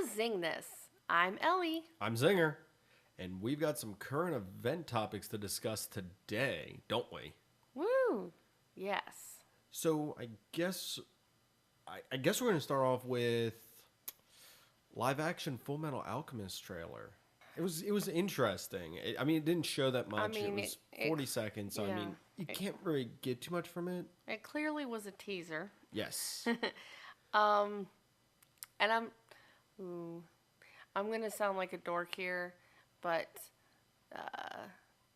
to Zeng This. I'm Ellie. I'm Zenger, and we've got some current event topics to discuss today, don't we? Woo! Yes. So I guess we're going to start off with live action Full Metal Alchemist trailer. It was interesting. It didn't show that much. It was 40 seconds. So yeah, you can't really get too much from it. It clearly was a teaser. Yes. And I'm gonna sound like a dork here, but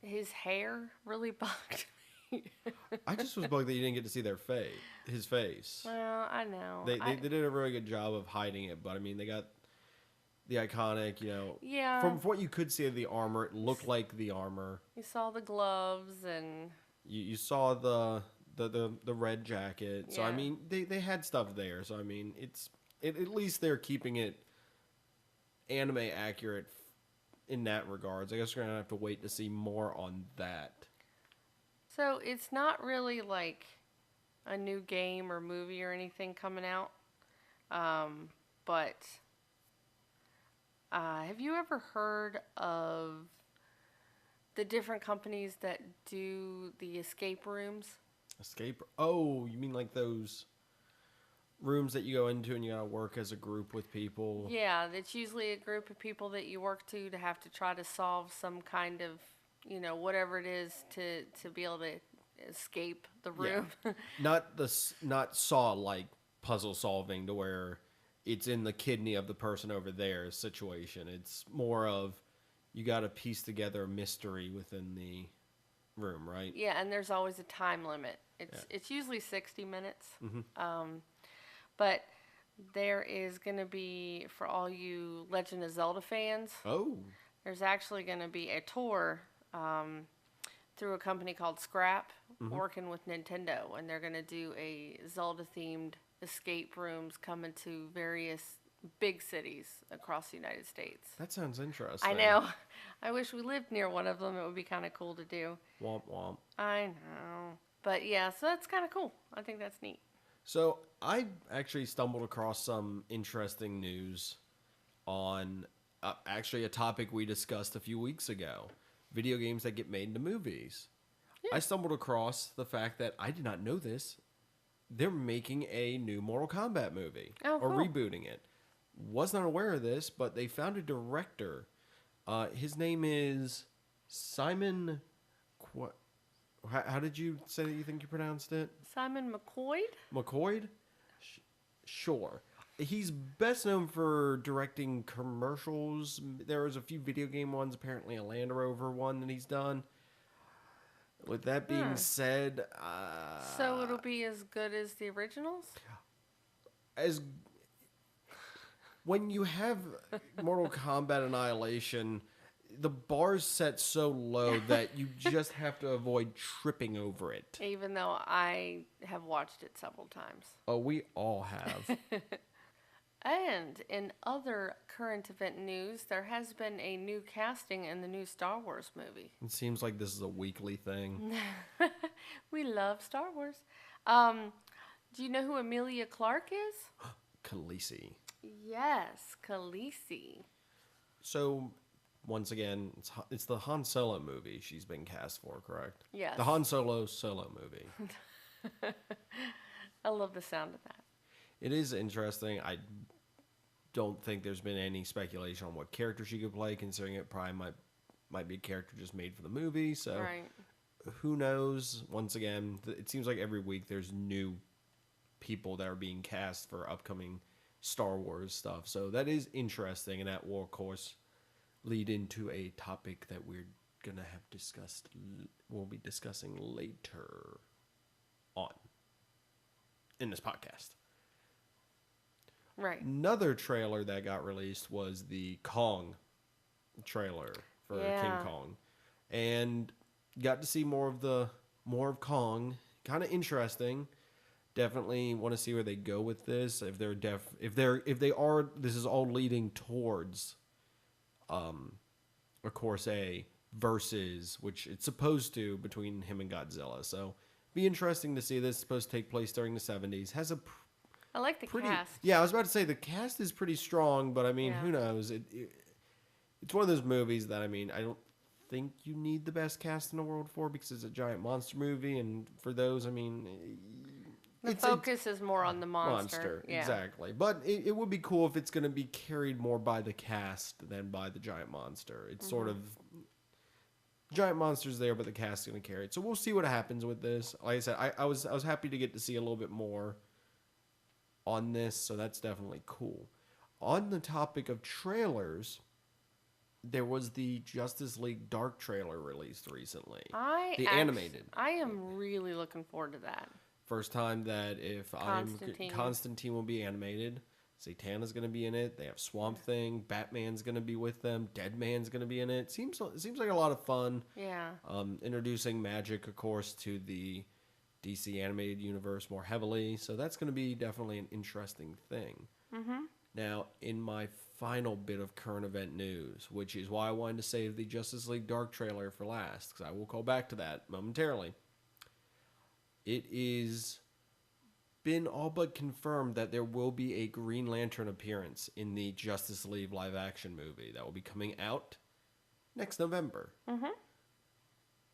his hair really bugged me. I just was bugged that you didn't get to see his face. Well, I know. They did a really good job of hiding it, but they got the iconic, Yeah. From what you could see of the armor, it looked like the armor. You saw the gloves and You saw the red jacket. So Yeah. they had stuff there. So at least they're keeping it anime accurate in that regards. I guess we're gonna have to wait to see more on that. So it's not really like a new game or movie or anything coming out. But have you ever heard of the different companies that do the escape rooms? Escape. Oh, you mean like those rooms that you go into and you gotta work as a group with people? Yeah, it's usually a group of people that you work to have to try to solve some kind of, whatever it is to be able to escape the room. Yeah. Not Saw like puzzle solving to where it's in the kidney of the person over there situation. It's more of you got to piece together a mystery within the room, right? Yeah, and there's always a time limit. It's usually 60 minutes. Mm-hmm. But there is going to be, for all you Legend of Zelda fans, there's actually going to be a tour through a company called Scrap, working with Nintendo, and they're going to do a Zelda-themed escape rooms coming to various big cities across the United States. That sounds interesting. I know. I wish we lived near one of them. It would be kind of cool to do. Womp womp. I know. But yeah, so that's kind of cool. I think that's neat. So I actually stumbled across some interesting news on actually a topic we discussed a few weeks ago. Video games that get made into movies. Yeah. I stumbled across the fact that I did not know this. They're making a new Mortal Kombat movie. Oh, cool. Or rebooting it. Was not aware of this, but they found a director. His name is Simon... How did you say that you think you pronounced it? Simon McCoy? McCoy? Sure. He's best known for directing commercials. There was a few video game ones, apparently a Land Rover one that he's done. With that being said... so it'll be as good as the originals? When you have Mortal Kombat Annihilation, the bar's set so low that you just have to avoid tripping over it. Even though I have watched it several times. Oh, we all have. And in other current event news, there has been a new casting in the new Star Wars movie. It seems like this is a weekly thing. We love Star Wars. Do you know who Emilia Clarke is? Khaleesi. Yes, Khaleesi. So, once again, it's the Han Solo movie she's been cast for, correct? Yes. The Han Solo movie. I love the sound of that. It is interesting. I don't think there's been any speculation on what character she could play, considering it probably might be a character just made for the movie. So, Who knows? Once again, it seems like every week there's new people that are being cast for upcoming Star Wars stuff. So that is interesting, and that will, of course, lead into a topic that we'll be discussing later on in this podcast. Right. Another trailer that got released was the Kong trailer for King Kong, and got to see more of Kong. Kind of interesting. Definitely want to see where they go with this. If this is all leading towards, of course, a versus, which it's supposed to, between him and Godzilla. So, be interesting to see this. It's supposed to take place during the 70s. Has a I like the cast. Yeah, I was about to say the cast is pretty strong, but I mean, who knows? It's one of those movies that, I mean, I don't think you need the best cast in the world for, because it's a giant monster movie, and for those, I mean, the focus is more on the monster. Yeah. Exactly. But it would be cool if it's going to be carried more by the cast than by the giant monster. It's sort of giant monster's there, but the cast's going to carry it. So we'll see what happens with this. Like I said, I was happy to get to see a little bit more on this, so that's definitely cool. On the topic of trailers, there was the Justice League Dark trailer released recently. Animated. I am really looking forward to that. First time that Constantine will be animated. Zatanna's going to be in it. They have Swamp Thing. Batman's going to be with them. Deadman's going to be in it. Seems like a lot of fun. Yeah. Introducing magic, of course, to the DC animated universe more heavily. So that's going to be definitely an interesting thing. Mm-hmm. Now, in my final bit of current event news, which is why I wanted to save the Justice League Dark trailer for last, because I will call back to that momentarily. It is been all but confirmed that there will be a Green Lantern appearance in the Justice League live action movie that will be coming out next November. Mm-hmm.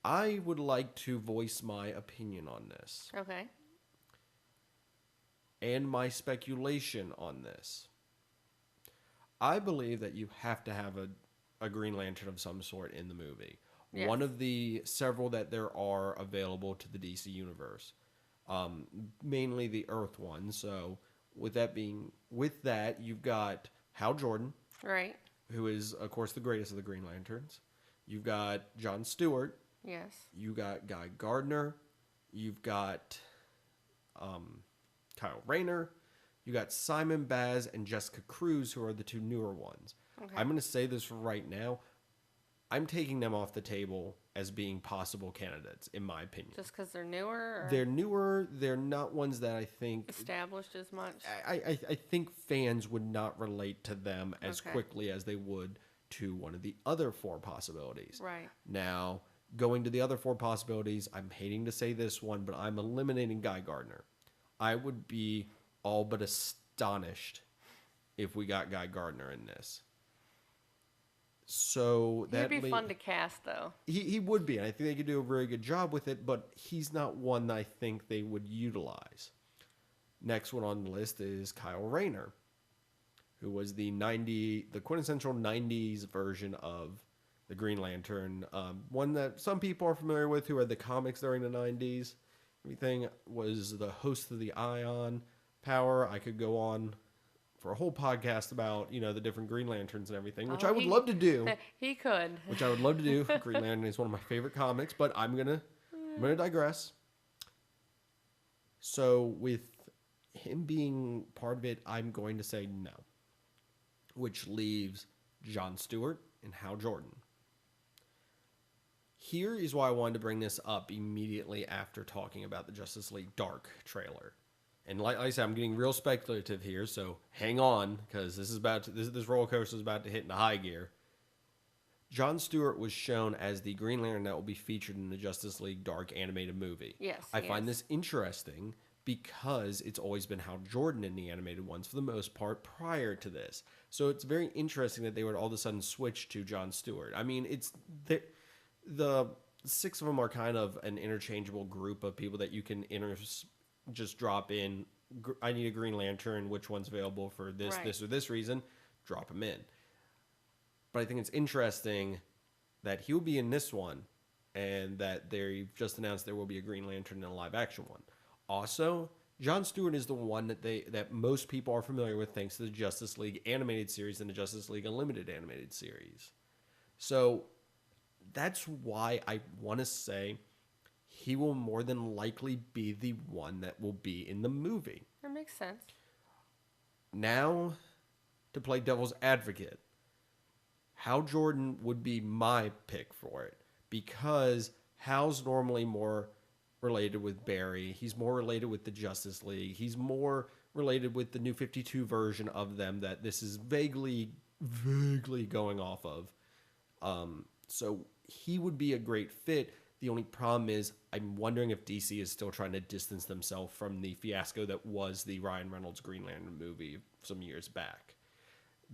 I would like to voice my opinion on this. Okay. And my speculation on this. I believe that you have to have a Green Lantern of some sort in the movie. Yes. One of the several that there are available to the DC universe. Mainly the Earth one. So with that, you've got Hal Jordan. Right. Who is, of course, the greatest of the Green Lanterns. You've got John Stewart. Yes. You got Guy Gardner. You've got Kyle Rayner. You got Simon Baz and Jessica Cruz, who are the two newer ones. Okay. I'm going to say this right now. I'm taking them off the table as being possible candidates, in my opinion. Just because they're newer? Or? They're newer. They're not ones that I think... established as much? I think fans would not relate to them as quickly as they would to one of the other four possibilities. Right. Now, going to the other four possibilities, I'm hating to say this one, but I'm eliminating Guy Gardner. I would be all but astonished if we got Guy Gardner in this. So he'd be fun to cast, though. He would be, and I think they could do a very good job with it, but he's not one that I think they would utilize. Next one on the list is Kyle Rayner, who was the quintessential 90s version of the Green Lantern. One that some people are familiar with who read the comics during the 90s. Everything was the host of the Ion Power. I could go on for a whole podcast about, the different Green Lanterns and everything, which I would love to do. He could. Which I would love to do. Green Lantern is one of my favorite comics, but I'm gonna digress. So with him being part of it, I'm going to say no. Which leaves Jon Stewart and Hal Jordan. Here is why I wanted to bring this up immediately after talking about the Justice League Dark trailer. And like I said, I'm getting real speculative here, so hang on, because this roller coaster is about to hit into high gear. Jon Stewart was shown as the Green Lantern that will be featured in the Justice League Dark animated movie. Yes. I find this interesting because it's always been Hal Jordan in the animated ones for the most part prior to this. So it's very interesting that they would all of a sudden switch to Jon Stewart. I mean, the six of them are kind of an interchangeable group of people that you can just drop in. I need a Green Lantern. Which one's available for this, this, or this reason? Drop them in. But I think it's interesting that he'll be in this one, and that they've just announced there will be a Green Lantern in a live action one. Also, Jon Stewart is the one that most people are familiar with thanks to the Justice League animated series and the Justice League Unlimited animated series. So that's why I want to say he will more than likely be the one that will be in the movie. That makes sense. Now, to play devil's advocate, Hal Jordan would be my pick for it, because Hal's normally more related with Barry. He's more related with the Justice League. He's more related with the New 52 version of them that this is vaguely going off of. So he would be a great fit. The only problem is I'm wondering if DC is still trying to distance themselves from the fiasco that was the Ryan Reynolds Green Lantern movie some years back.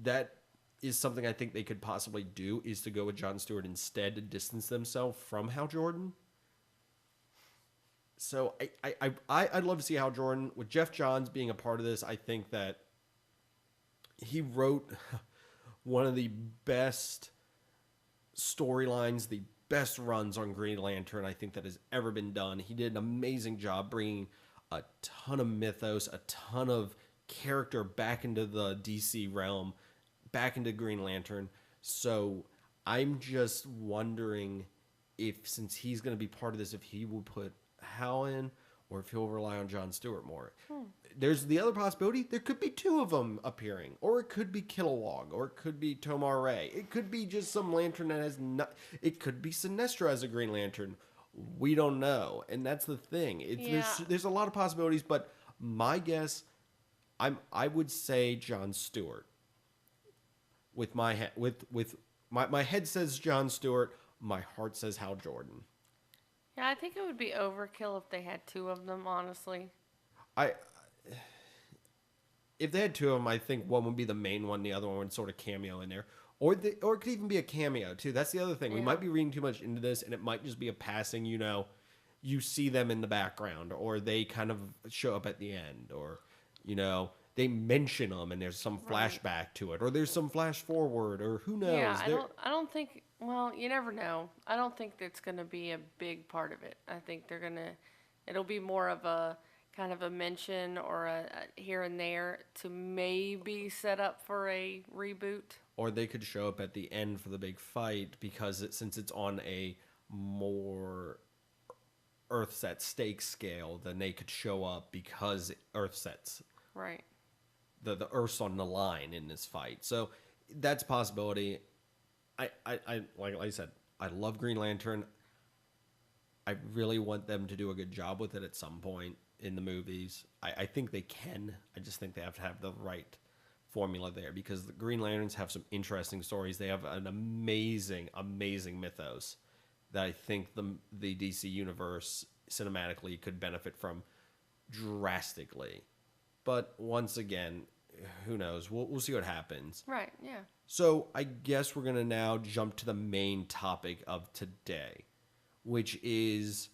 That is something I think they could possibly do, is to go with Jon Stewart instead to distance themselves from Hal Jordan. So I'd love to see Hal Jordan. With Jeff Johns being a part of this, I think that he wrote one of the best storylines, the best runs on Green Lantern I think that has ever been done. He did an amazing job bringing a ton of mythos, a ton of character back into the DC realm, back into Green Lantern. So I'm just wondering if, since he's going to be part of this, if he will put Hal in or if he'll rely on Jon Stewart more. There's the other possibility. There could be two of them appearing, or it could be Kilowog, or it could be Tomar Ray. It could be just some Lantern that has not. It could be Sinestro as a Green Lantern. We don't know, and that's the thing. There's a lot of possibilities, but my guess, I would say Jon Stewart. With my head, my head says Jon Stewart. My heart says Hal Jordan. Yeah, I think it would be overkill if they had two of them, honestly. If they had two of them, I think one would be the main one, the other one would sort of cameo in there. Or it could even be a cameo, too. That's the other thing. Yeah. We might be reading too much into this, and it might just be a passing, you see them in the background, or they kind of show up at the end, or, they mention them, and there's some flashback to it, or there's some flash forward, or who knows. Yeah, I don't think, well, you never know. I don't think it's going to be a big part of it. I think it'll be more of a kind of a mention or a here and there to maybe set up for a reboot. Or they could show up at the end for the big fight, because since it's on a more Earth-set stake scale, then they could show up because Earth-sets. Right. The Earth's on the line in this fight. So that's a possibility. Like I said, I love Green Lantern. I really want them to do a good job with it at some point in the movies. I think they can. I just think they have to have the right formula there, because the Green Lanterns have some interesting stories. They have an amazing, amazing mythos that I think the DC universe cinematically could benefit from drastically. But once again, who knows? We'll see what happens. Right, yeah. So I guess we're going to now jump to the main topic of today, which is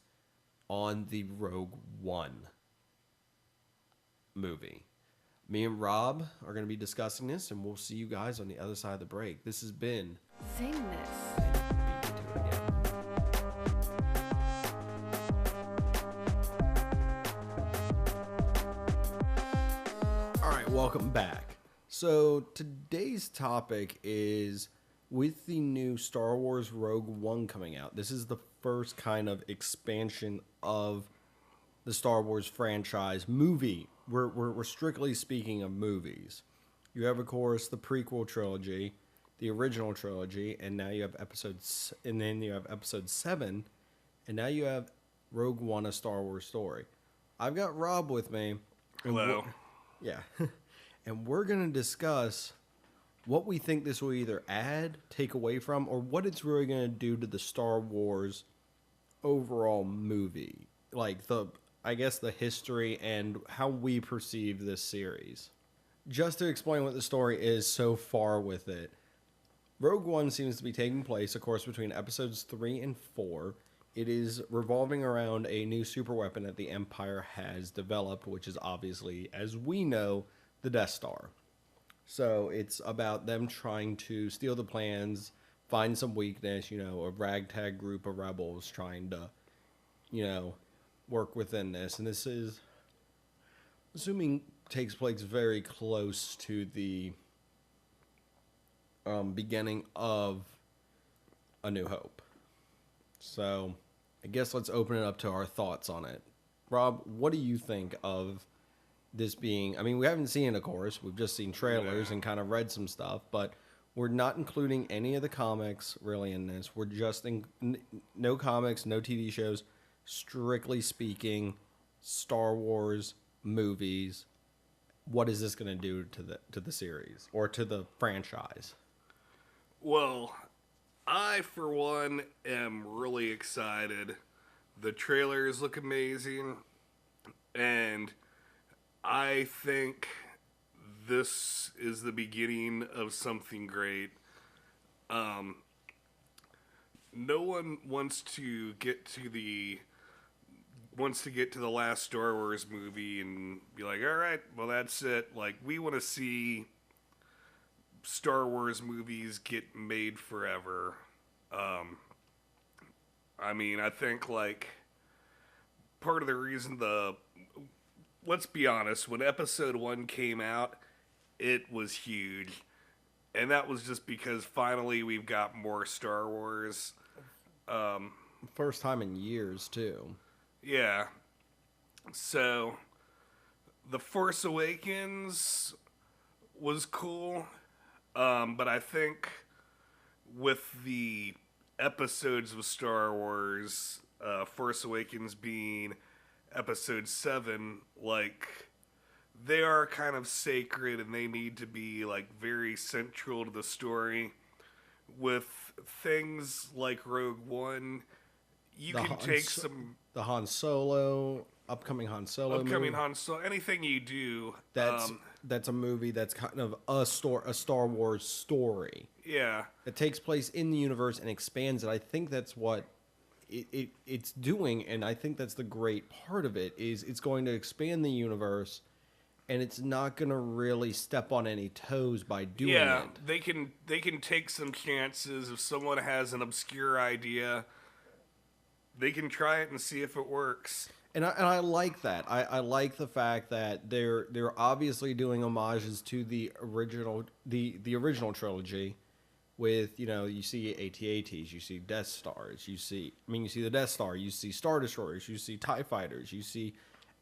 on the Rogue One movie. Me and Rob are going to be discussing this, and we'll see you guys on the other side of the break. This has been Zeng This. Welcome back. So today's topic is, with the new Star Wars Rogue One coming out, this is the first kind of expansion of the Star Wars franchise movie. We're strictly speaking of movies. You have, of course, the prequel trilogy, the original trilogy, and now you have episodes, and then you have episode 7, and now you have Rogue One, a Star Wars story. I've got Rob with me. Hello. Yeah. And we're going to discuss what we think this will either add, take away from, or what it's really going to do to the Star Wars overall movie. Like, I guess the history and how we perceive this series. Just to explain what the story is so far with it, Rogue One seems to be taking place, of course, between episodes 3 and 4. It is revolving around a new superweapon that the Empire has developed, which is obviously, as we know, the Death Star. So it's about them trying to steal the plans, find some weakness, a ragtag group of rebels trying to, work within this. And this is, assuming, takes place very close to the beginning of A New Hope. So I guess let's open it up to our thoughts on it. Rob, what do you think of this being, we haven't seen it, of course. We've just seen trailers and kind of read some stuff, but we're not including any of the comics really in this. We're just no comics, no TV shows. Strictly speaking, Star Wars movies. What is this going to do to the series or to the franchise? Well, I, for one, am really excited. The trailers look amazing, and I think this is the beginning of something great. Um, no one wants to get to the last Star Wars movie and be like, all right, well that's it. Like, we want to see Star Wars movies get made forever. I think like part of the reason let's be honest, when Episode 1 came out, it was huge. And that was just because finally we've got more Star Wars. First time in years, too. Yeah. So, The Force Awakens was cool. But I think with the episodes of Star Wars, Force Awakens being Episode 7, like, they are kind of sacred and they need to be, like, very central to the story. With things like Rogue One, you can take some... The upcoming Han Solo movie. Anything you do... That's a movie that's kind of a Star Wars story. Yeah. That takes place in the universe and expands it. I think that's what it's doing, and I think that's the great part of it, is it's going to expand the universe, and it's not going to really step on any toes by doing it. Yeah, they can take some chances. If someone has an obscure idea, they can try it and see if it works. And I like that. I like the fact that they're obviously doing homages to the original trilogy, with, you see AT-ATs, you see Death Stars, you see the Death Star, you see Star Destroyers, you see TIE Fighters, you see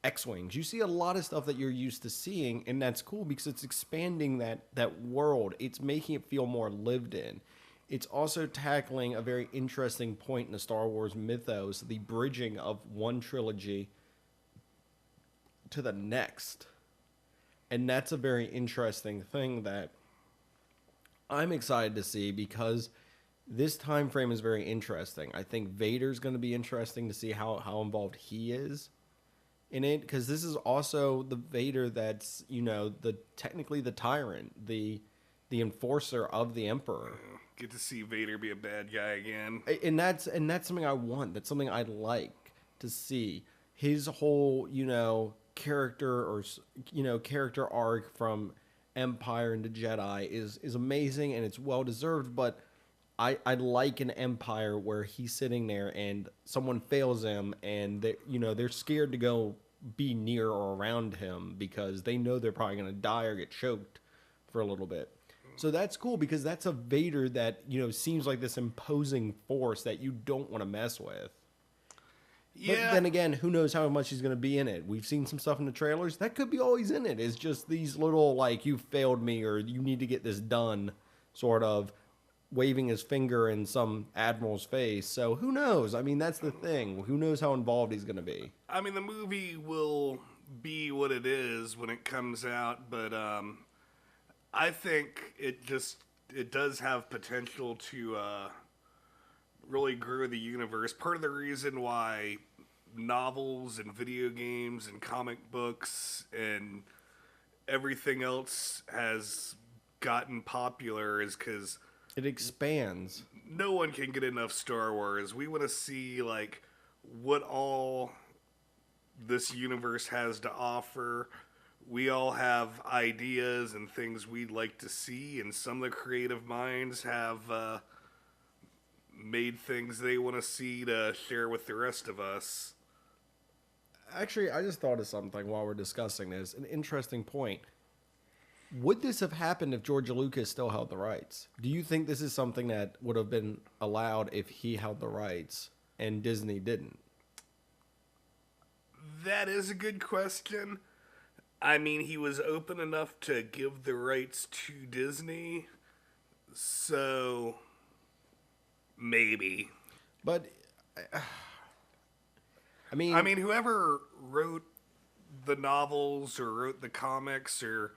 X-Wings, you see a lot of stuff that you're used to seeing, and that's cool because it's expanding that world. It's making it feel more lived in. It's also tackling a very interesting point in the Star Wars mythos, the bridging of one trilogy to the next. And that's a very interesting thing that I'm excited to see, because this time frame is very interesting. I think Vader's going to be interesting to see how involved he is in it, because this is also the Vader that's, technically the tyrant, the enforcer of the Emperor. Get to see Vader be a bad guy again. And that's something I want. That's something I'd like to see. His whole, character arc from Empire into Jedi is amazing, and it's well deserved, but I like an Empire where he's sitting there and someone fails him, and they're scared to go be near or around him because they know they're probably going to die or get choked for a little bit. So that's cool, because that's a Vader that, seems like this imposing force that you don't want to mess with. Yeah. But then again, who knows how much he's going to be in it? We've seen some stuff in the trailers. That could be all he's in it. It's just these little, like, you failed me, or you need to get this done, sort of waving his finger in some admiral's face. So who knows? That's the thing. Who knows how involved he's going to be? The movie will be what it is when it comes out, but I think it does have potential to really grow the universe. Part of the reason why novels and video games and comic books and everything else has gotten popular is because it expands. No one can get enough Star Wars. We want to see, like, what all this universe has to offer. We all have ideas and things we'd like to see, and some of the creative minds have made things they want to see to share with the rest of us. Actually, I just thought of something while we're discussing this. An interesting point. Would this have happened if George Lucas still held the rights? Do you think this is something that would have been allowed if he held the rights and Disney didn't? That is a good question. He was open enough to give the rights to Disney, so maybe. But whoever wrote the novels or wrote the comics or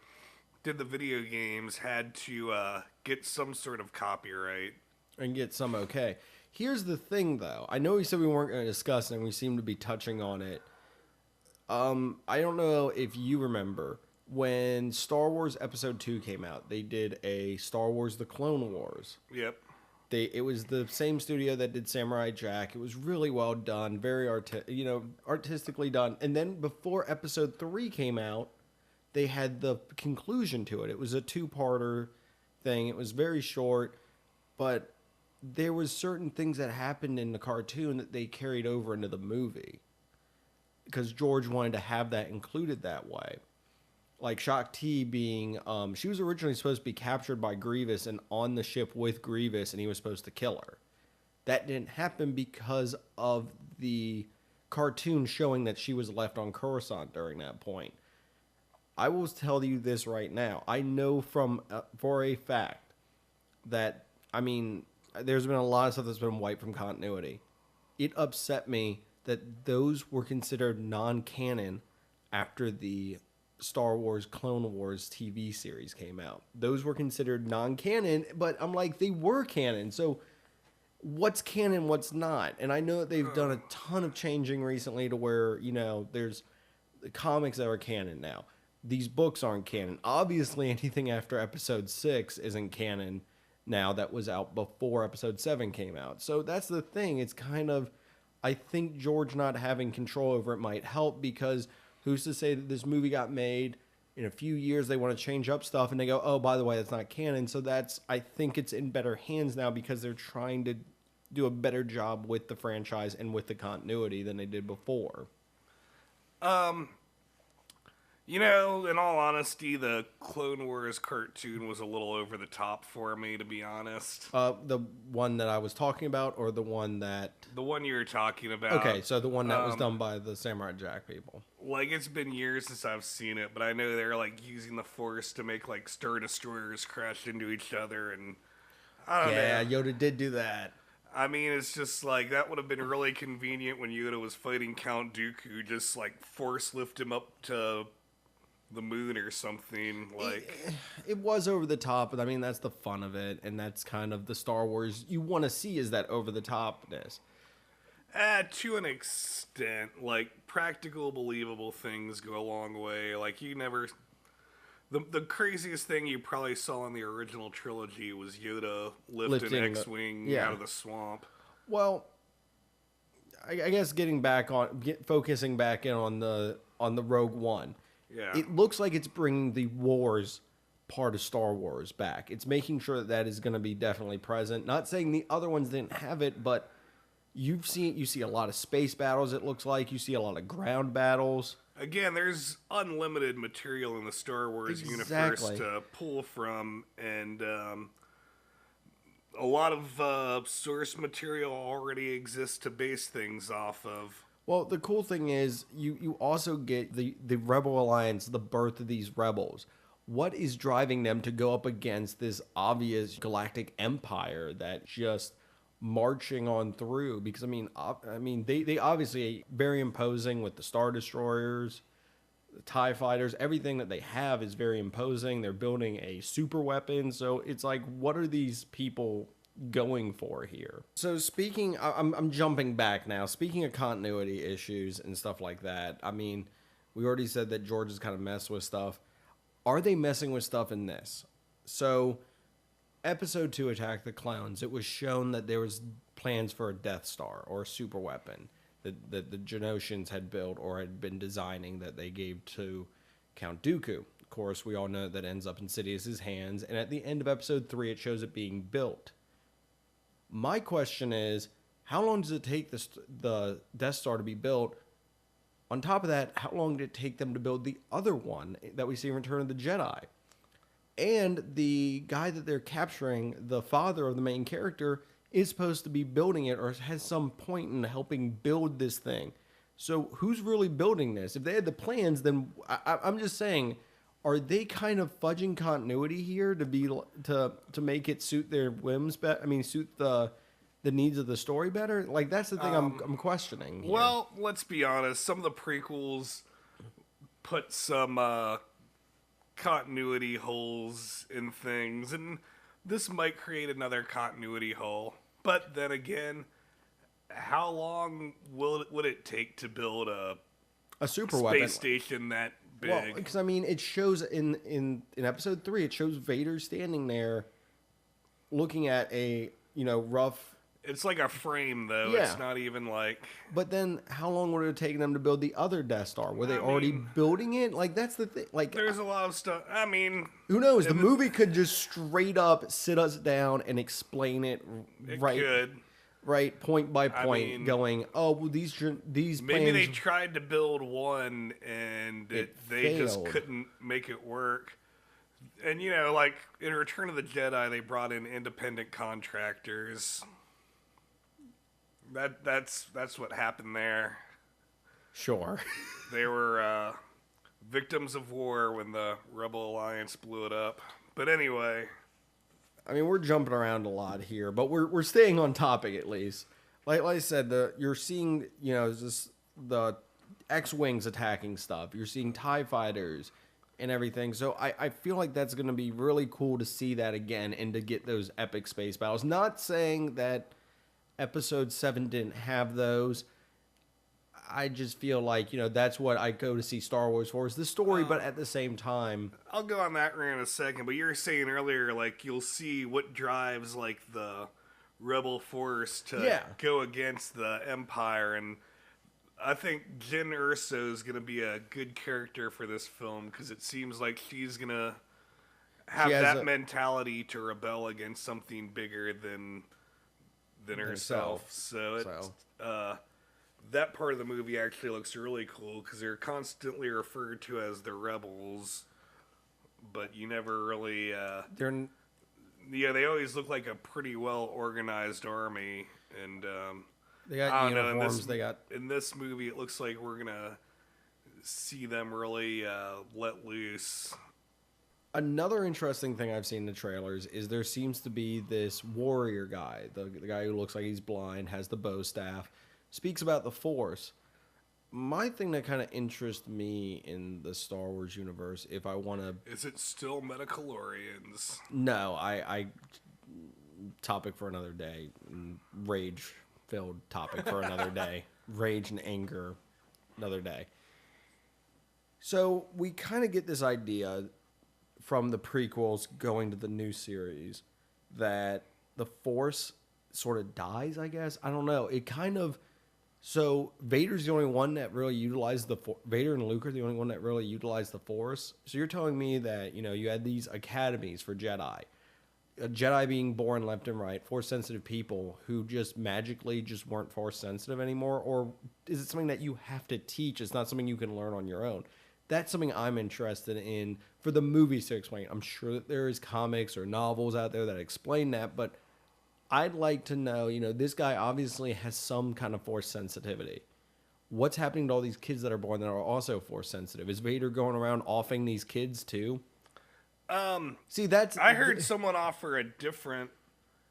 did the video games had to get some sort of copyright. And get some okay. Here's the thing, though. I know we said we weren't going to discuss it, and we seem to be touching on it. I don't know if you remember when Star Wars Episode 2 came out. They did a Star Wars: The Clone Wars. Yep. It was the same studio that did Samurai Jack. It was really well done, very artistically done. And then before Episode 3 came out, they had the conclusion to it. It was a 2-parter thing. It was very short, but there was certain things that happened in the cartoon that they carried over into the movie because George wanted to have that included that way. Like Shakti being, she was originally supposed to be captured by Grievous and on the ship with Grievous, and he was supposed to kill her. That didn't happen because of the cartoon showing that she was left on Coruscant during that point. I will tell you this right now. I know for a fact that, there's been a lot of stuff that's been wiped from continuity. It upset me that those were considered non-canon after the Star Wars Clone Wars TV series came out. Those were considered non-canon, but I'm like, they were canon. So what's canon, what's not? And I know that they've done a ton of changing recently to where, there's the comics that are canon now. These books aren't canon. Obviously, anything after Episode 6 isn't canon now that was out before Episode 7 came out. So that's the thing. It's kind of, I think George not having control over it might help, because who's to say that this movie got made in a few years, they want to change up stuff and they go, oh, by the way, that's not canon. So I think it's in better hands now because they're trying to do a better job with the franchise and with the continuity than they did before. In all honesty, the Clone Wars cartoon was a little over the top for me, to be honest. The one that I was talking about, or the one that... The one you were talking about. Okay, so the one that was done by the Samurai Jack people. Like, it's been years since I've seen it, but I know they're, using the Force to make, Star Destroyers crash into each other, and... I don't know. Yeah, Yoda did do that. It's just, that would have been really convenient when Yoda was fighting Count Dooku, just, Force lift him up to the moon or something, It was over the top, but that's the fun of it, and that's kind of the Star Wars you want to see, is that over the topness. To an extent, practical, believable things go a long way. You never... The craziest thing you probably saw in the original trilogy was Yoda lifting X-Wing out of the swamp. Well, I guess focusing back in on the Rogue One. Yeah. It looks like it's bringing the wars part of Star Wars back. It's making sure that is going to be definitely present. Not saying the other ones didn't have it, but you see a lot of space battles, it looks like. You see a lot of ground battles. Again, there's unlimited material in the Star Wars universe to pull from, and a lot of source material already exists to base things off of. Well, the cool thing is you also get the Rebel Alliance, the birth of these rebels. What is driving them to go up against this obvious galactic empire that just marching on through? Because they obviously very imposing with the Star Destroyers, the TIE fighters, everything that they have is very imposing. They're building a super weapon, so it's what are these people going for here? So I'm jumping back now. Speaking of continuity issues and stuff like that, we already said that George has kind of messed with stuff. Are they messing with stuff in this? So, Episode 2, Attack the Clones, it was shown that there was plans for a Death Star or a super weapon that the Geonosians had built or had been designing that they gave to Count Dooku. Of course, we all know that ends up in Sidious's hands, and at the end of Episode 3, it shows it being built. My question is, how long does it take the Death Star to be built? On top of that, how long did it take them to build the other one that we see in Return of the Jedi? And the guy that they're capturing, the father of the main character, is supposed to be building it or has some point in helping build this thing. So who's really building this? If they had the plans, then I'm just saying, are they kind of fudging continuity here to make it suit their whims better? Suit the needs of the story better? That's the thing I'm questioning here. Well, let's be honest. Some of the prequels put some continuity holes in things, and this might create another continuity hole. But then again, how long would it take to build a super space weapon station that big? Well, because I mean, it shows in episode 3, it shows Vader standing there, looking at a rough. It's like a frame, though. Yeah. It's not even like. But then, how long would it have taken them to build the other Death Star? Were they already building it? Like, that's the thing. Like, there's a lot of stuff. I mean, who knows? The movie could just straight up sit us down and explain it right. Could. Right, point by point, going, oh, well, these maybe plans, they tried to build one and they failed. just couldn't make it work. And like in Return of the Jedi, they brought in independent contractors. That's what happened there. Sure. They were victims of war when the Rebel Alliance blew it up. But anyway. I mean, we're jumping around a lot here, but we're staying on topic at least. Like I said, you're seeing just the X-wings attacking stuff. You're seeing TIE fighters and everything. So I feel like that's going to be really cool to see that again and to get those epic space battles. Not saying that Episode 7 didn't have those. I just feel like, that's what I go to see Star Wars for, is the story, but at the same time. I'll go on that rant in a second, but you were saying earlier, like, you'll see what drives, like, the Rebel Force to go against the Empire, and I think Jyn Erso is going to be a good character for this film, because it seems like she's going to have that mentality to rebel against something bigger than herself. So it's that part of the movie actually looks really cool because they're constantly referred to as the rebels, but you never really they always look like a pretty well organized army, and they got uniforms. In this movie, it looks like we're gonna see them really let loose. Another interesting thing I've seen in the trailers is there seems to be this warrior guy, the guy who looks like he's blind, has the bow staff, speaks about the Force. My thing that kind of interests me in the Star Wars universe, if I want to... Is it still Metachlorians? No, I topic for another day. Rage-filled topic for another day. Rage and anger, another day. So we kind of get this idea from the prequels going to the new series that the Force sort of dies, I guess. I don't know. It kind of... So Vader's the only one that really utilized Vader and Luke are the only one that really utilized the Force. So you're telling me that, you had these academies for Jedi. A Jedi being born left and right, Force-sensitive people who just magically just weren't Force-sensitive anymore? Or is it something that you have to teach? It's not something you can learn on your own. That's something I'm interested in for the movies to explain. I'm sure that there is comics or novels out there that explain that, but I'd like to know, this guy obviously has some kind of Force sensitivity. What's happening to all these kids that are born that are also Force sensitive? Is Vader going around offing these kids too? See, I heard someone offer a different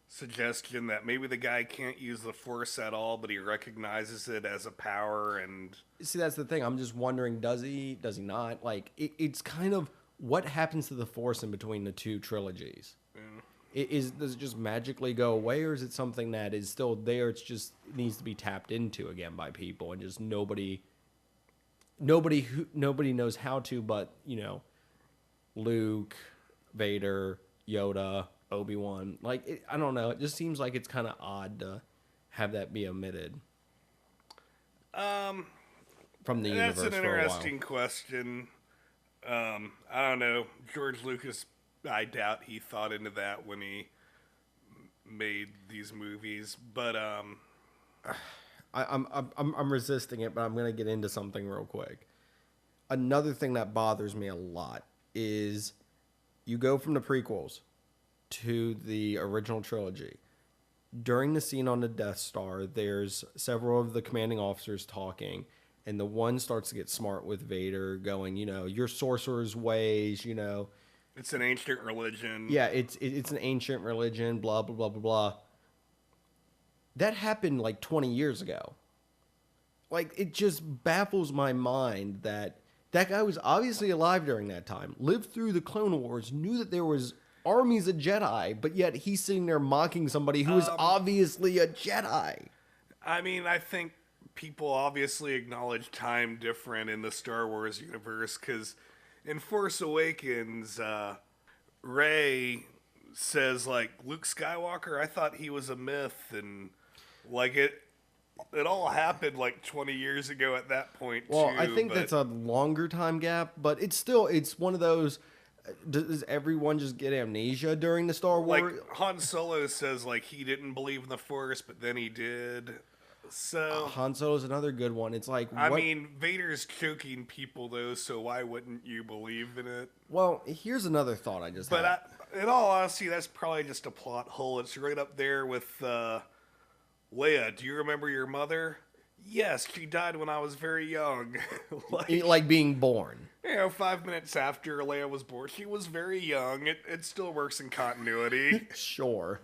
suggestion that maybe the guy can't use the Force at all, but he recognizes it as a power. And see, that's the thing. I'm just wondering, does he not? Like, it's kind of what happens to the Force in between the two trilogies. Yeah. Does it just magically go away, or is it something that is still there? It needs to be tapped into again by people, and just nobody knows how to, but Luke, Vader, Yoda, Obi-Wan. Like, I don't know. It just seems like it's kind of odd to have that be omitted from the universe. That's an interesting question. I don't know. George Lucas, I doubt he thought into that when he made these movies, but I'm resisting it, but I'm going to get into something real quick. Another thing that bothers me a lot is you go from the prequels to the original trilogy. During the scene on the Death Star, there's several of the commanding officers talking, and the one starts to get smart with Vader, going, your sorcerer's ways, It's an ancient religion. Yeah, it's an ancient religion, blah, blah, blah, blah, blah. That happened like 20 years ago. Like, it just baffles my mind that guy was obviously alive during that time, lived through the Clone Wars, knew that there was armies of Jedi, but yet he's sitting there mocking somebody who is obviously a Jedi. I mean, I think people obviously acknowledge time different in the Star Wars universe, because in Force Awakens, Rey says, like, Luke Skywalker, I thought he was a myth, and, like, it all happened, like, 20 years ago at that point, well, too. I think that's a longer time gap, but it's one of those... Does everyone just get amnesia during the Star Wars? Like, Han Solo says, like, he didn't believe in the Force, but then he did. So... Han Solo's another good one. It's like... I mean, Vader's choking people, though, so why wouldn't you believe in it? Well, here's another thought I just had. But in all honesty, that's probably just a plot hole. It's right up there with Leia. Do you remember your mother? Yes, she died when I was very young. like being born. 5 minutes after Leia was born, she was very young. It still works in continuity. Sure.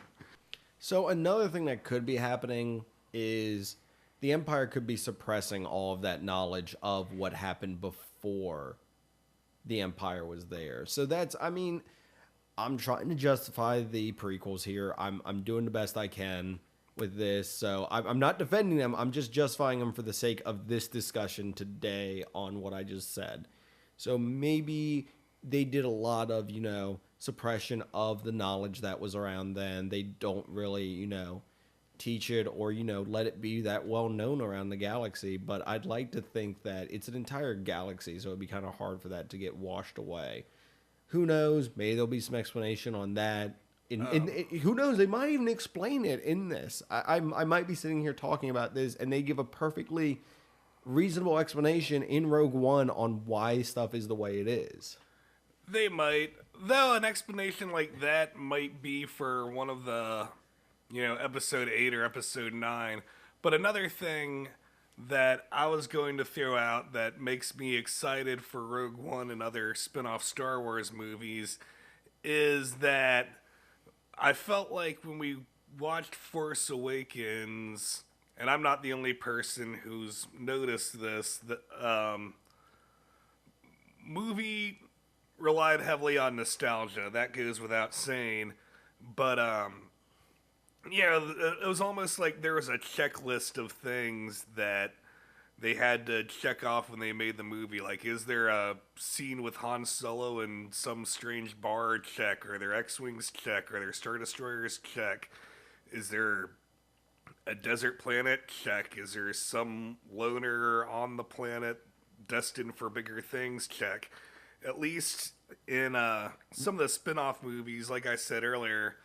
So another thing that could be happening is the Empire could be suppressing all of that knowledge of what happened before the Empire was there. So that's, I mean, I'm trying to justify the prequels here. I'm doing the best I can with this. So I'm not defending them. I'm just justifying them for the sake of this discussion today on what I just said. So maybe they did a lot of, suppression of the knowledge that was around then. They don't really, teach it or, let it be that well known around the galaxy. But I'd like to think that it's an entire galaxy, so it'd be kind of hard for that to get washed away. Who knows? Maybe there'll be some explanation on that. Who knows? They might even explain it in this. I might be sitting here talking about this, and they give a perfectly reasonable explanation in Rogue One on why stuff is the way it is. They might. Though an explanation like that might be for one of the, episode 8 or episode 9. But another thing that I was going to throw out that makes me excited for Rogue One and other spin-off Star Wars movies is that I felt like when we watched Force Awakens, and I'm not the only person who's noticed this, the movie relied heavily on nostalgia. That goes without saying. But, it was almost like there was a checklist of things that they had to check off when they made the movie. Like, is there a scene with Han Solo in some strange bar? Check. Are there X-Wings? Check. Are there Star Destroyers? Check. Is there a desert planet? Check. Is there some loner on the planet destined for bigger things? Check. At least in some of the spin-off movies, like I said earlier,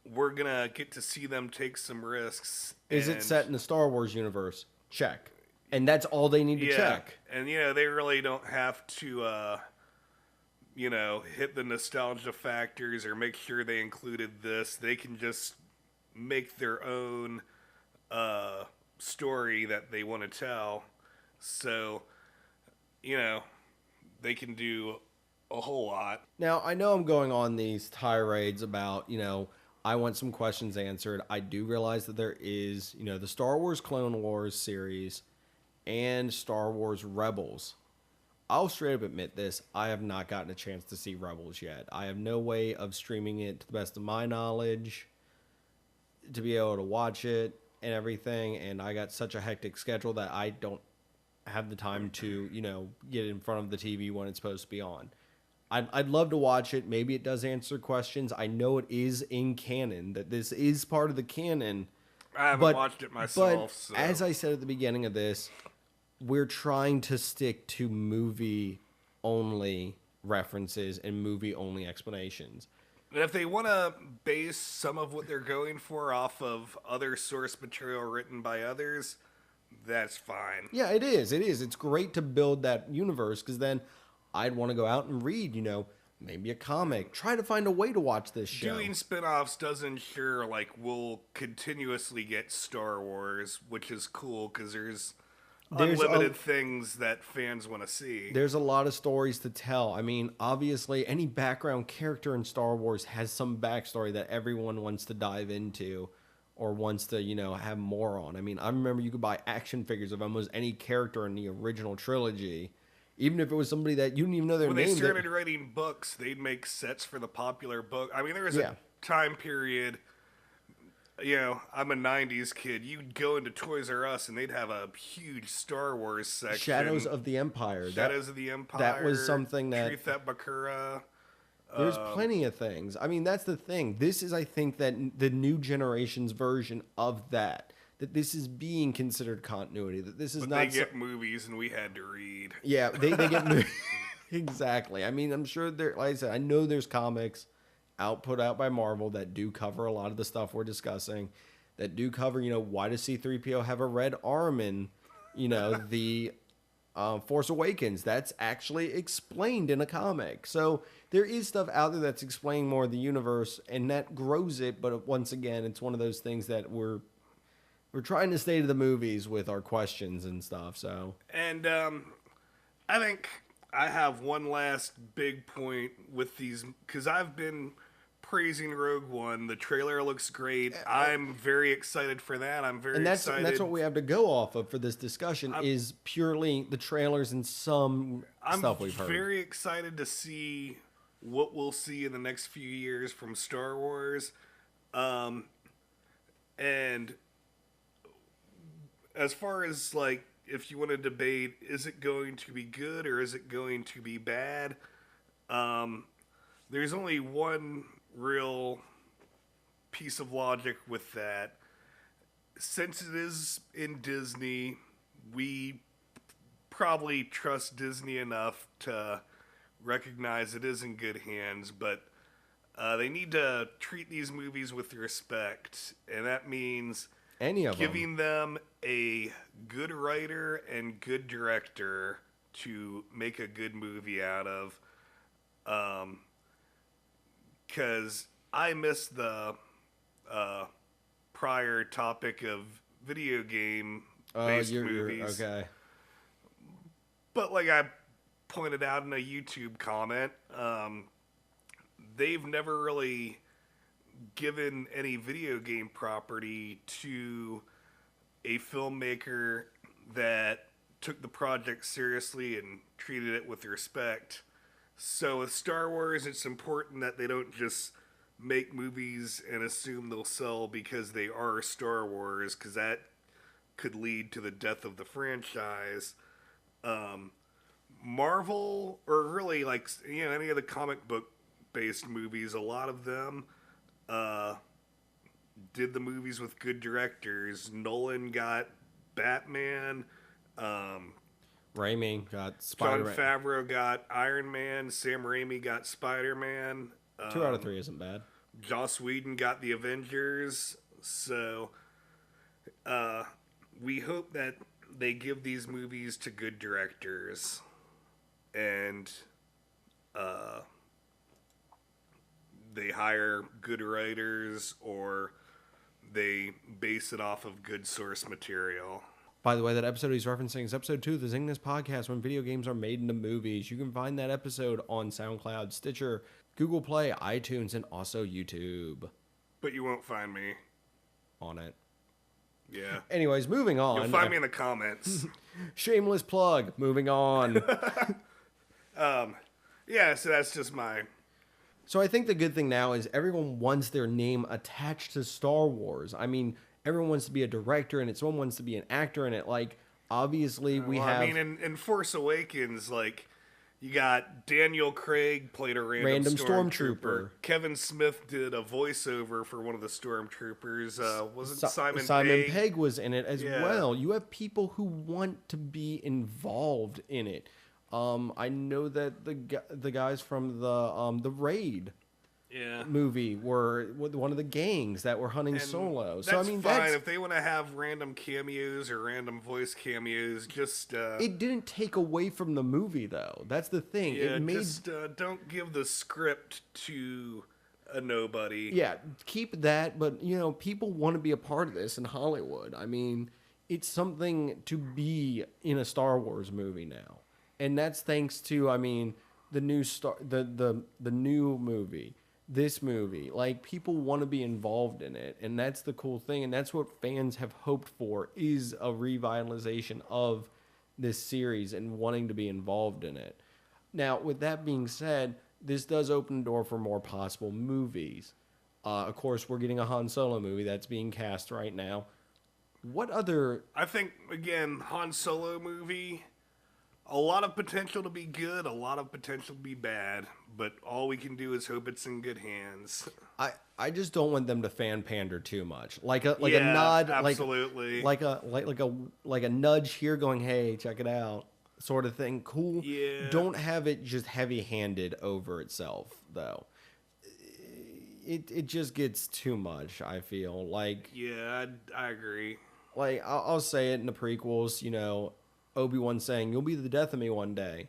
we're going to get to see them take some risks. Is it set in the Star Wars universe? Check. And that's all they need to check. And, they really don't have to, hit the nostalgia factors or make sure they included this. They can just make their own story that they want to tell. So, they can do a whole lot. Now, I know I'm going on these tirades about, I want some questions answered. I do realize that there is, the Star Wars Clone Wars series and Star Wars Rebels. I'll straight up admit this. I have not gotten a chance to see Rebels yet. I have no way of streaming it to the best of my knowledge to be able to watch it and everything. And I got such a hectic schedule that I don't have the time to, get in front of the TV when it's supposed to be on. I'd love to watch it. Maybe it does answer questions. I know it is in canon, that this is part of the canon. I haven't watched it myself. But as I said at the beginning of this, we're trying to stick to movie-only references and movie-only explanations. And if they want to base some of what they're going for off of other source material written by others, that's fine. Yeah, it is. It is. It's great to build that universe, because then I'd want to go out and read, maybe a comic. Try to find a way to watch this show. Doing spin-offs does ensure, we'll continuously get Star Wars, which is cool, because there's unlimited things that fans want to see. There's a lot of stories to tell. I mean, obviously, any background character in Star Wars has some backstory that everyone wants to dive into or wants to, have more on. I mean, I remember you could buy action figures of almost any character in the original trilogy, Even if it was somebody that you didn't even know their name. When they started writing books, they'd make sets for the popular book. I mean, there was a time period, you know, I'm a 90s kid. You'd go into Toys R Us and they'd have a huge Star Wars section. Shadows of the Empire. Shadows of the Empire. That was something that... Truth at Bakura. There's plenty of things. I mean, that's the thing. This is, I think, that the new generation's version of that. That this is being considered continuity. That this is but not... they get movies and we had to read. Yeah, they get movies. Exactly. I mean, I'm sure there... Like I said, I know there's comics put out by Marvel that do cover a lot of the stuff we're discussing. That do cover, you know, why does C-3PO have a red arm in, you know, the Force Awakens? That's actually explained in a comic. So there is stuff out there that's explaining more of the universe, and that grows it. But once again, it's one of those things that we're trying to stay to the movies with our questions and stuff. So, and I think I have one last big point with these, because I've been praising Rogue One. The trailer looks great. I'm very excited for that. I'm very excited. And that's what we have to go off of for this discussion is purely the trailers and some stuff we've heard. I'm very excited to see what we'll see in the next few years from Star Wars. And as far as, like, if you want to debate, is it going to be good or is it going to be bad? There's only one real piece of logic with that. Since it is in Disney, we probably trust Disney enough to recognize it is in good hands, but they need to treat these movies with respect, and that means giving them a good writer and good director to make a good movie out of. Because I missed the prior topic of video game-based movies. Okay. But like I pointed out in a YouTube comment, they've never really given any video game property to a filmmaker that took the project seriously and treated it with respect. So with Star Wars, it's important that they don't just make movies and assume they'll sell because they are Star Wars, because that could lead to the death of the franchise. Marvel, or really like, you know, any of the comic book based movies, a lot of them did the movies with good directors. Nolan got Batman. Raimi got Spider-Man. Jon Favreau got Iron Man. Sam Raimi got Spider-Man. 2 out of 3 isn't bad. Joss Whedon got the Avengers. So we hope that they give these movies to good directors. And they hire good writers, or they base it off of good source material. By the way, that episode he's referencing is episode 2 of the Zeng This podcast, when video games are made into movies. You can find that episode on SoundCloud, Stitcher, Google Play, iTunes, and also YouTube. But you won't find me on it. Yeah. Anyways, moving on. You'll find me in the comments. Shameless plug. Moving on. Yeah, so that's just my... So I think the good thing now is everyone wants their name attached to Star Wars. I mean, everyone wants to be a director in it. Someone wants to be an actor in it. Like, obviously we have... I mean, in Force Awakens, like, you got Daniel Craig played a random stormtrooper. Kevin Smith did a voiceover for one of the stormtroopers. Wasn't Simon Pegg was in it as well. You have people who want to be involved in it. I know that the guys from the Raid movie were one of the gangs that were hunting Solo. So I mean, fine if they want to have random cameos or random voice cameos. Just it didn't take away from the movie, though. That's the thing. Yeah, just don't give the script to a nobody. Yeah, keep that. But you know, people want to be a part of this in Hollywood. I mean, it's something to be in a Star Wars movie now. And that's thanks to, I mean, the new the new movie, this movie. Like, people want to be involved in it, and that's the cool thing, and that's what fans have hoped for, is a revitalization of this series and wanting to be involved in it. Now, with that being said, this does open the door for more possible movies. Of course, we're getting a Han Solo movie that's being cast right now. What other... I think, again, Han Solo movie, a lot of potential to be good, a lot of potential to be bad, but all we can do is hope it's in good hands. I just don't want them to fan pander too much. Like a nod, absolutely. like a nudge here going, "Hey, check it out." Sort of thing. Cool. Yeah. Don't have it just heavy-handed over itself, though. It just gets too much, I feel. Like, yeah, I agree. Like, I'll say it in the prequels, you know, Obi-Wan saying, "You'll be the death of me one day,"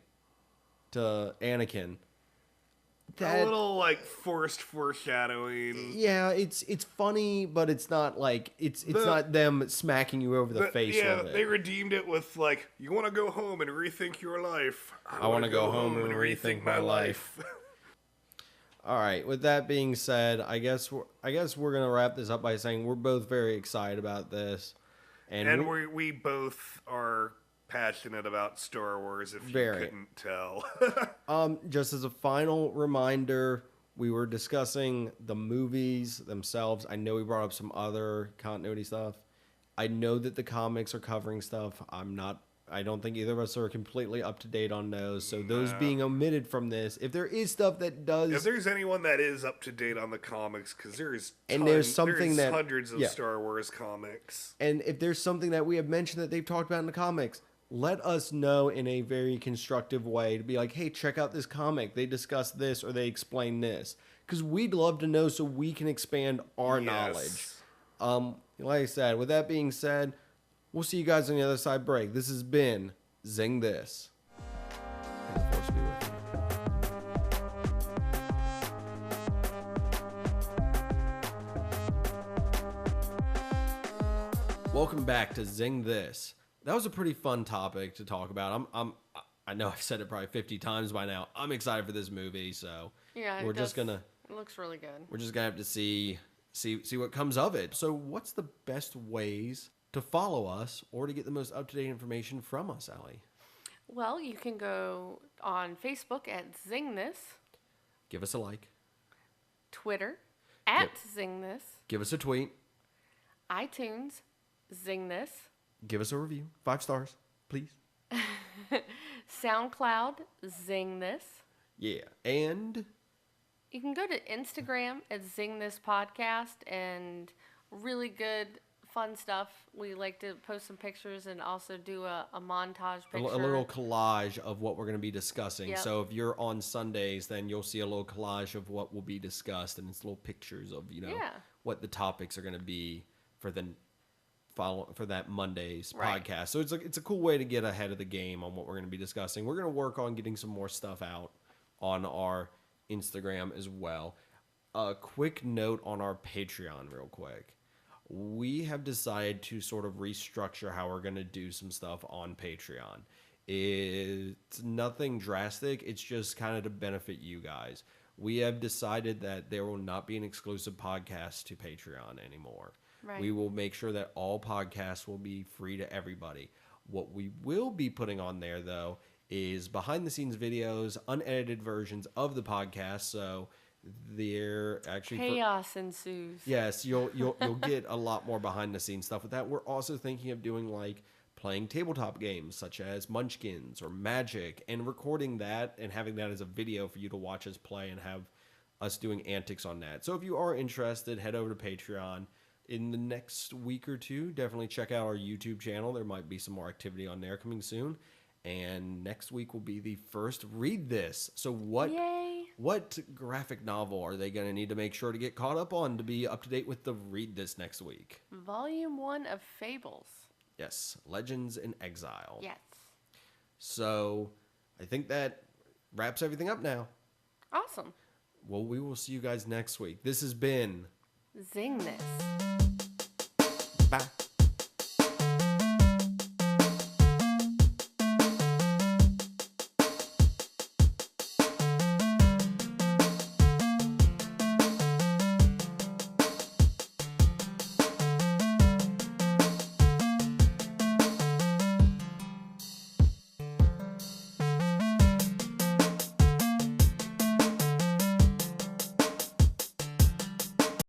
to Anakin. A little, like, forced foreshadowing. Yeah, it's funny, but it's not like it's not them smacking you over the face with it. They redeemed it with, like, you want to go home and rethink your life. I want to go home and rethink my life. All right. With that being said, I guess we're gonna wrap this up by saying we're both very excited about this, and we both are passionate about Star Wars, if you couldn't tell. Just as a final reminder, we were discussing the movies themselves. I know we brought up some other continuity stuff. I know that the comics are covering stuff. I don't think either of us are completely up to date on those. So those being omitted from this, if there is stuff that does... If there's anyone that is up to date on the comics, because there's hundreds of Star Wars comics. And if there's something that we have mentioned that they've talked about in the comics, let us know in a very constructive way to be like, "Hey, check out this comic. They discuss this or they explain this." Because we'd love to know so we can expand our knowledge. Like I said, with that being said, we'll see you guys on the other side break. This has been Zeng This. And the Force be with you. Welcome back to Zeng This. That was a pretty fun topic to talk about. I know I've said it probably 50 times by now. I'm excited for this movie, so yeah, it looks really good. We're just gonna have to see what comes of it. So, what's the best ways to follow us or to get the most up-to-date information from us, Allie? Well, you can go on Facebook at Zeng This. Give us a like. Twitter at Zeng This. Give us a tweet. iTunes Zeng This. Give us a review. 5 stars, please. SoundCloud Zeng This. Yeah, and you can go to Instagram at Zeng This Podcast, and really good, fun stuff. We like to post some pictures and also do a montage picture. A little collage of what we're going to be discussing. Yep. So if you're on Sundays, then you'll see a little collage of what will be discussed, and it's little pictures of, what the topics are going to be for that Monday's podcast. So it's a cool way to get ahead of the game on what we're going to be discussing. We're going to work on getting some more stuff out on our Instagram as well. A quick note on our Patreon real quick. We have decided to sort of restructure how we're going to do some stuff on Patreon. It's nothing drastic. It's just kind of to benefit you guys. We have decided that there will not be an exclusive podcast to Patreon anymore. Right. We will make sure that all podcasts will be free to everybody. What we will be putting on there, though, is behind-the-scenes videos, unedited versions of the podcast. So they're actually chaos ensues. Yes, you'll get a lot more behind-the-scenes stuff with that. We're also thinking of doing like playing tabletop games such as Munchkins or Magic, and recording that and having that as a video for you to watch us play and have us doing antics on that. So if you are interested, head over to Patreon. In the next week or two, definitely check out our YouTube channel. There might be some more activity on there coming soon. And next week will be the first Read This. So what graphic novel are they going to need to make sure to get caught up on to be up to date with the Read This next week? Volume 1 of Fables. Yes, Legends in Exile. Yes. So I think that wraps everything up now. Awesome. Well, we will see you guys next week. This has been Zeng This. Bye.